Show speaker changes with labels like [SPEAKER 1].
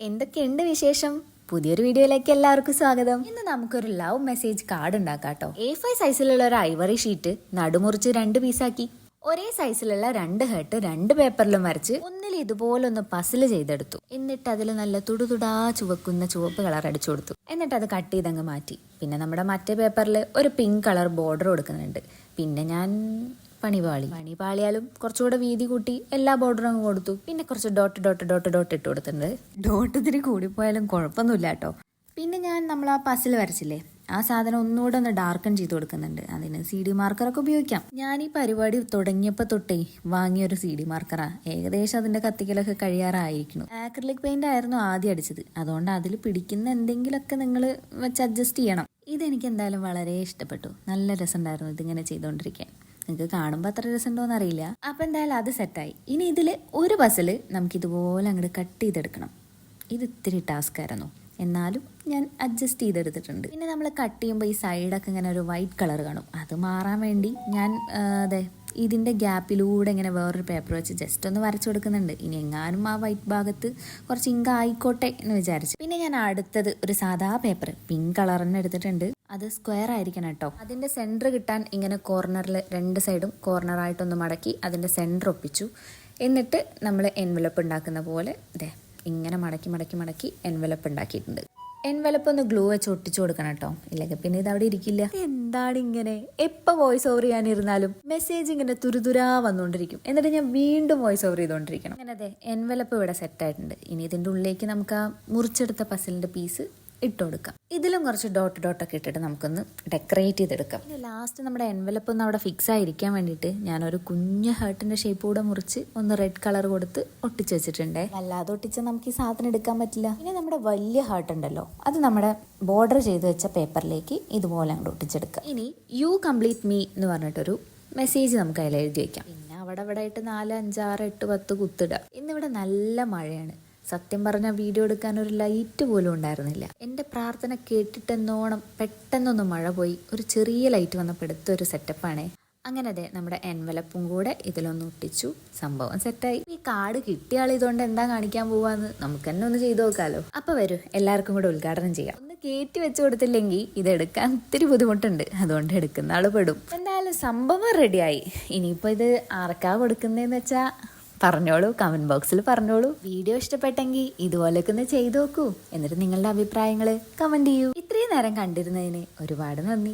[SPEAKER 1] എന്തൊക്കെയുണ്ട് വിശേഷം? പുതിയൊരു വീഡിയോയിലേക്ക് എല്ലാവർക്കും സ്വാഗതം. ഇന്ന് നമുക്കൊരു ലവ് മെസ്സേജ് കാർഡ് ഉണ്ടാക്കാട്ടോ. A5 സൈസിലുള്ള ഒരു ഐവറി ഷീറ്റ് നടുമുറിച്ച് 2 പീസാക്കി ഒരേ സൈസിലുള്ള 2 ഹെർട്ട് 2 പേപ്പറിലും വരച്ച് ഒന്നിൽ ഇതുപോലൊന്ന് പസിൽ ചെയ്തെടുത്തു. എന്നിട്ട് അതിൽ നല്ല തുടുതുടാ ചുവക്കുന്ന ചുവപ്പ് കളർ അടിച്ചു കൊടുത്തു. എന്നിട്ട് അത് കട്ട് ചെയ്തങ്ങ് മാറ്റി. പിന്നെ നമ്മുടെ മറ്റേ പേപ്പറിൽ ഒരു പിങ്ക് കളർ ബോർഡർ കൊടുക്കുന്നുണ്ട്. പിന്നെ ഞാൻ പണിപാളിയാലും കുറച്ചുകൂടെ വീതി കൂട്ടി എല്ലാ ബോർഡറും അങ്ങ് കൊടുത്തു. പിന്നെ കുറച്ച് ഡോട്ട് ഇട്ട് കൊടുത്തിട്ടുണ്ട്. ഡോട്ട് ഇതിന് കൂടിപ്പോയാലും കുഴപ്പമൊന്നുമില്ല കേട്ടോ. പിന്നെ ഞാൻ നമ്മൾ ആ പസിൽ വരച്ചില്ലേ, ആ സാധനം ഒന്നുകൂടെ ഒന്ന് ഡാർക്കൺ ചെയ്ത് കൊടുക്കുന്നുണ്ട്. അതിന് CD മാർക്കറൊക്കെ ഉപയോഗിക്കാം. ഞാൻ ഈ പരിപാടി തുടങ്ങിയപ്പോൾ തൊട്ടേ വാങ്ങിയൊരു CD മാർക്കറാ. ഏകദേശം അതിന്റെ കത്തിക്കലൊക്കെ കഴിയാറായിരിക്കുന്നു. ആക്രിലിക് പെയിന്റ് ആയിരുന്നു ആദ്യം അടിച്ചത്. അതുകൊണ്ട് അതിൽ പിടിക്കുന്ന എന്തെങ്കിലുമൊക്കെ നിങ്ങൾ വെച്ച് അഡ്ജസ്റ്റ് ചെയ്യണം. ഇതെനിക്ക് എന്തായാലും വളരെ ഇഷ്ടപ്പെട്ടു. നല്ല രസമുണ്ടായിരുന്നു ഇതിങ്ങനെ ചെയ്തുകൊണ്ടിരിക്കാൻ. നിങ്ങൾക്ക് കാണുമ്പോൾ അത്ര രസമുണ്ടോയെന്ന് അറിയില്ല. അപ്പം എന്തായാലും അത് സെറ്റായി. ഇനി ഇതിൽ ഒരു പസിൽ നമുക്കിതുപോലെ അങ്ങോട്ട് കട്ട് ചെയ്തെടുക്കണം. ഇത് ഇത്തിരി ടാസ്ക് ആയിരുന്നു, എന്നാലും ഞാൻ അഡ്ജസ്റ്റ് ചെയ്തെടുത്തിട്ടുണ്ട്. പിന്നെ നമ്മൾ കട്ട് ചെയ്യുമ്പോൾ ഈ സൈഡൊക്കെ ഇങ്ങനെ ഒരു വൈറ്റ് കളർ കാണും. അത് മാറാൻ വേണ്ടി ഞാൻ ഇതിൻ്റെ ഗ്യാപ്പിലൂടെ ഇങ്ങനെ വേറൊരു പേപ്പർ വെച്ച് ജസ്റ്റ് ഒന്ന് വരച്ചു കൊടുക്കുന്നുണ്ട്. ഇനി എങ്ങാനും ആ വൈറ്റ് ഭാഗത്ത് കുറച്ച് ഇങ്ക ആയിക്കോട്ടെ എന്ന് വിചാരിച്ചു. പിന്നെ ഞാൻ അടുത്തത് ഒരു സാധാ പേപ്പർ പിങ്ക് കളർ തന്നെ എടുത്തിട്ടുണ്ട്. അത് സ്ക്വയർ ആയിരിക്കണം കേട്ടോ. അതിൻ്റെ സെൻറ്റർ കിട്ടാൻ ഇങ്ങനെ കോർണറിൽ 2 സൈഡും കോർണറായിട്ടൊന്ന് മടക്കി അതിൻ്റെ സെൻറ്റർ ഒപ്പിച്ചു. എന്നിട്ട് നമ്മൾ എൻവലപ്പ് ഉണ്ടാക്കുന്ന പോലെ ഇങ്ങനെ മടക്കി എൻവലപ്പ് ഉണ്ടാക്കിയിട്ടുണ്ട്. എൻവലപ്പ് ഒന്ന് ഗ്ലൂ വെച്ച് ഒട്ടിച്ചു കൊടുക്കണം കേട്ടോ, ഇല്ലെങ്കിൽ പിന്നെ ഇത് അവിടെ ഇരിക്കില്ല. എന്താണ് ഇങ്ങനെ എപ്പോൾ വോയിസ് ഓവർ ചെയ്യാനിരുന്നാലും മെസ്സേജ് ഇങ്ങനെ തുരുതുരാ വന്നുകൊണ്ടിരിക്കും. എന്നിട്ട് ഞാൻ വീണ്ടും വോയിസ് ഓവർ ചെയ്തുകൊണ്ടിരിക്കണം. അങ്ങനെ എൻവലപ്പ് ഇവിടെ സെറ്റായിട്ടുണ്ട്. ഇനി ഇതിൻ്റെ ഉള്ളിലേക്ക് നമുക്ക് ആ മുറിച്ചെടുത്ത പസിലിൻ്റെ പീസ് ഇട്ട് കൊടുക്കാം. ഇതിലും കുറച്ച് ഡോട്ടൊക്കെ ഇട്ടിട്ട് നമുക്കൊന്ന് ഡെക്കറേറ്റ് ചെയ്തെടുക്കാം. പിന്നെ ലാസ്റ്റ് നമ്മുടെ എൻവലപ്പ് ഒന്ന് അവിടെ ഫിക്സ് ആയിരിക്കാൻ വേണ്ടിയിട്ട് ഞാനൊരു കുഞ്ഞ് ഹേർട്ടിന്റെ ഷേപ്പ് കൂടെ മുറിച്ച് ഒന്ന് റെഡ് കളർ കൊടുത്ത് ഒട്ടിച്ച് വെച്ചിട്ടുണ്ടേ. അല്ലാതെ ഒട്ടിച്ച് നമുക്ക് ഈ സാധനം എടുക്കാൻ പറ്റില്ല. പിന്നെ നമ്മുടെ വലിയ ഹേർട്ട് ഉണ്ടല്ലോ, അത് നമ്മുടെ ബോർഡർ ചെയ്ത് വെച്ച പേപ്പറിലേക്ക് ഇതുപോലെ അങ്ങോട്ട് ഒട്ടിച്ചെടുക്കാം. ഇനി യു കംപ്ലീറ്റ് മീ എന്ന് പറഞ്ഞിട്ടൊരു മെസ്സേജ് നമുക്ക് അതിൽ എഴുതി വയ്ക്കാം. പിന്നെ അവിടെ ആയിട്ട് 4, 5, 6, 8, 10 കുത്തിടുക. ഇന്നിവിടെ നല്ല മഴയാണ്. സത്യം പറഞ്ഞാൽ വീഡിയോ എടുക്കാൻ ഒരു ലൈറ്റ് പോലും ഉണ്ടായിരുന്നില്ല. എൻ്റെ പ്രാർത്ഥന കേട്ടിട്ടെന്നോണം പെട്ടെന്നൊന്ന് മഴ പോയി ഒരു ചെറിയ ലൈറ്റ് വന്നപ്പോൾ എടുത്തൊരു സെറ്റപ്പാണേ. അങ്ങനെ നമ്മുടെ എൻവലപ്പും കൂടെ ഇതിലൊന്ന് ഒട്ടിച്ചു. സംഭവം സെറ്റായി. ഈ കാർഡ് കിട്ടിയ ആളിതുകൊണ്ട് എന്താ കാണിക്കാൻ പോവാന്ന് നമുക്ക് തന്നെ ഒന്ന് ചെയ്തു നോക്കാമല്ലോ. അപ്പോൾ വരൂ, എല്ലാവർക്കും കൂടെ ഉദ്ഘാടനം ചെയ്യാം. ഒന്ന് കയറ്റി വെച്ച് കൊടുത്തില്ലെങ്കിൽ ഇതെടുക്കാൻ ഇത്തിരി ബുദ്ധിമുട്ടുണ്ട്. അതുകൊണ്ട് എടുക്കുന്ന ആൾ പെടും. എന്തായാലും സംഭവം റെഡിയായി. ഇനിയിപ്പോൾ ഇത് ആർക്കാ കൊടുക്കുന്നതെന്ന് വെച്ചാൽ പറഞ്ഞോളൂ, കമന്റ് ബോക്സിൽ പറഞ്ഞോളൂ. വീഡിയോ ഇഷ്ടപ്പെട്ടെങ്കിൽ ഇതുപോലെയൊക്കെ ഒന്ന് ചെയ്തു നോക്കൂ. എന്നിട്ട് നിങ്ങളുടെ അഭിപ്രായങ്ങൾ കമന്റ് ചെയ്യൂ. ഇത്രയും നേരം കണ്ടിരുന്നതിന് ഒരുപാട് നന്ദി.